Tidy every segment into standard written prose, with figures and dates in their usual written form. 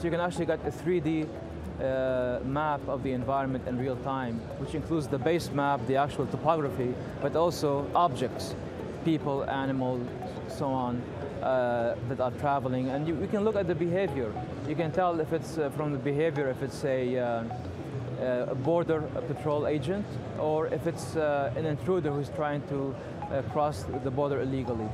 you can actually get a 3D map of the environment in real time, which includes the base map, the actual topography, but also objects, people, animals, so on, that are traveling. And we can look at the behavior. You can tell if it's from the behavior, if it's a border patrol agent, or if it's an intruder who's trying to cross the border illegally.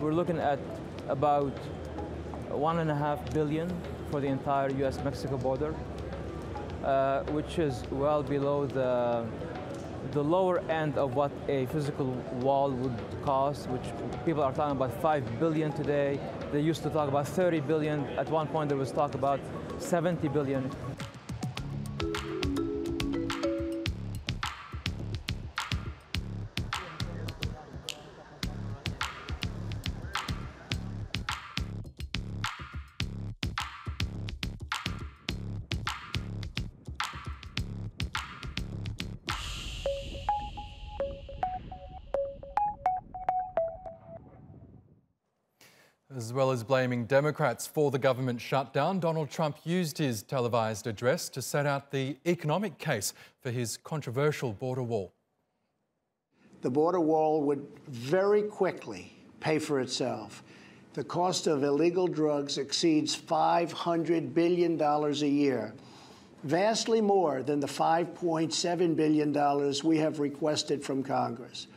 We're looking at about $1.5 billion for the entire US-Mexico border, which is well below the lower end of what a physical wall would cost, which people are talking about $5 billion today. They used to talk about $30 billion. At one point, there was talk about $70 billion. As well as blaming Democrats for the government shutdown, Donald Trump used his televised address to set out the economic case for his controversial border wall. The border wall would very quickly pay for itself. The cost of illegal drugs exceeds $500 billion a year, vastly more than the $5.7 billion we have requested from Congress.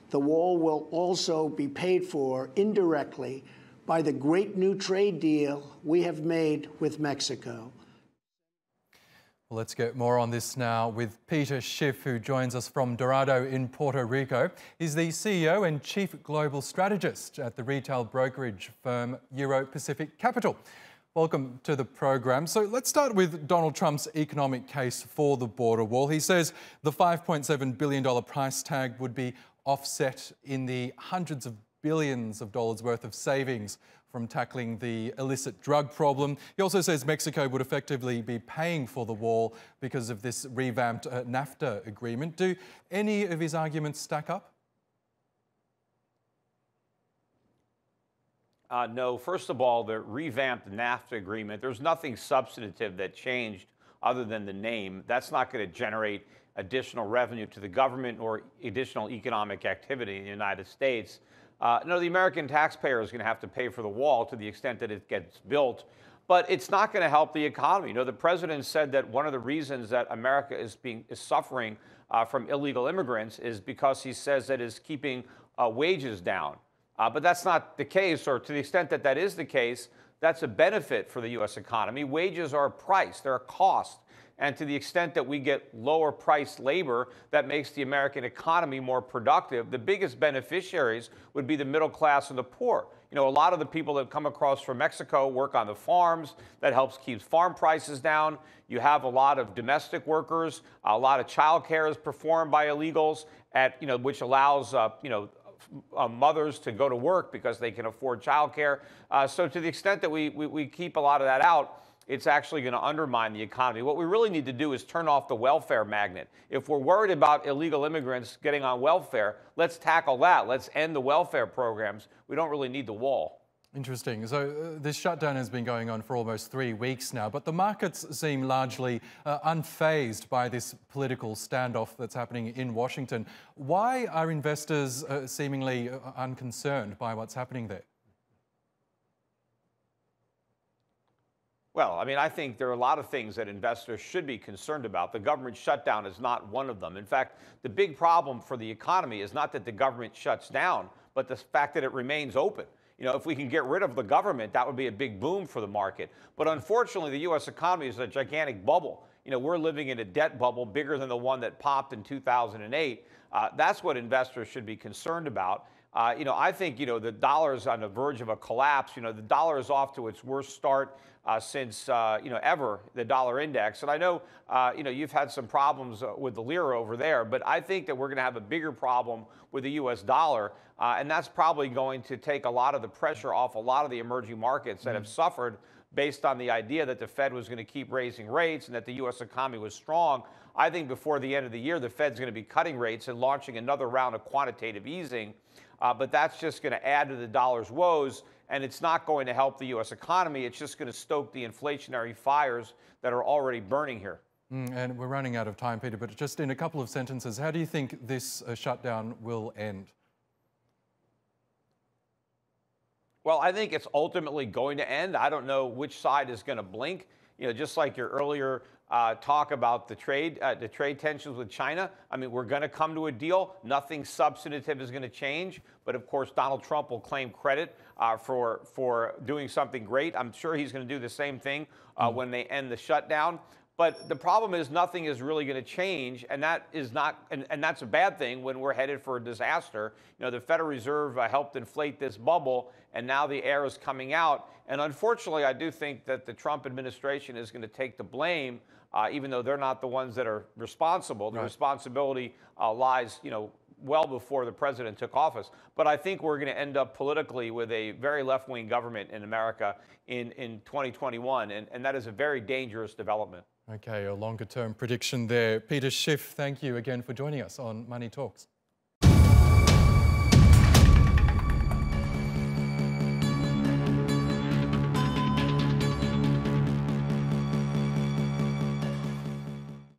The wall will also be paid for indirectly by the great new trade deal we have made with Mexico. Well, let's get more on this now with Peter Schiff, who joins us from Dorado in Puerto Rico. He's the CEO and Chief Global Strategist at the retail brokerage firm Euro Pacific Capital. Welcome to the program. So let's start with Donald Trump's economic case for the border wall. He says the $5.7 billion price tag would be offset in the hundreds of billions of dollars worth of savings from tackling the illicit drug problem. He also says Mexico would effectively be paying for the wall because of this revamped NAFTA agreement. Do any of his arguments stack up? No. First of all, the revamped NAFTA agreement, there's nothing substantive that changed other than the name. That's not going to generate additional revenue to the government or additional economic activity in the United States. No, the American taxpayer is going to have to pay for the wall to the extent that it gets built, but it's not going to help the economy. You know, the president said that one of the reasons that America is suffering from illegal immigrants is because he says that it's keeping wages down. But that's not the case, or to the extent that that is the case, that's a benefit for the U.S. economy. Wages are a price, they're a cost. And to the extent that we get lower priced labor, that makes the American economy more productive. The biggest beneficiaries would be the middle class and the poor. You know, a lot of the people that come across from Mexico work on the farms. That helps keep farm prices down. You have a lot of domestic workers. A lot of child care is performed by illegals, which allows, mothers to go to work because they can afford child care. So to the extent that we keep a lot of that out, it's actually going to undermine the economy. What we really need to do is turn off the welfare magnet. If we're worried about illegal immigrants getting on welfare, let's tackle that. Let's end the welfare programs. We don't really need the wall. Interesting. So this shutdown has been going on for almost 3 weeks now, but the markets seem largely unfazed by this political standoff that's happening in Washington. Why are investors seemingly unconcerned by what's happening there? Well, I mean, I think there are a lot of things that investors should be concerned about. The government shutdown is not one of them. In fact, the big problem for the economy is not that the government shuts down, but the fact that it remains open. You know, if we can get rid of the government, that would be a big boom for the market. But unfortunately, the U.S. economy is a gigantic bubble. You know, we're living in a debt bubble bigger than the one that popped in 2008. That's what investors should be concerned about. I think, the dollar is on the verge of a collapse. The dollar is off to its worst start since, ever, the dollar index. And I know, you've had some problems with the lira over there, but I think that we're going to have a bigger problem with the U.S. dollar. And that's probably going to take a lot of the pressure off a lot of the emerging markets that have suffered based on the idea that the Fed was going to keep raising rates and that the U.S. economy was strong. I think before the end of the year, the Fed's going to be cutting rates and launching another round of quantitative easing. But that's just going to add to the dollar's woes, and it's not going to help the U.S. economy. It's just going to stoke the inflationary fires that are already burning here. And we're running out of time, Peter, but just in a couple of sentences, how do you think this shutdown will end? Well, I think it's ultimately going to end. I don't know which side is going to blink. You know, just like your earlier talk about the trade tensions with China. I mean, we're going to come to a deal. Nothing substantive is going to change. But of course, Donald Trump will claim credit for doing something great. I'm sure he's going to do the same thing when they end the shutdown. But the problem is nothing is really going to change, and that is not, and that's a bad thing when we're headed for a disaster. You know, the Federal Reserve helped inflate this bubble, and now the air is coming out. And unfortunately, I do think that the Trump administration is going to take the blame, even though they're not the ones that are responsible. The responsibility lies, you know, well before the president took office. But I think we're going to end up politically with a very left-wing government in America in 2021, and that is a very dangerous development. Okay, a longer-term prediction there. Peter Schiff, thank you again for joining us on Money Talks.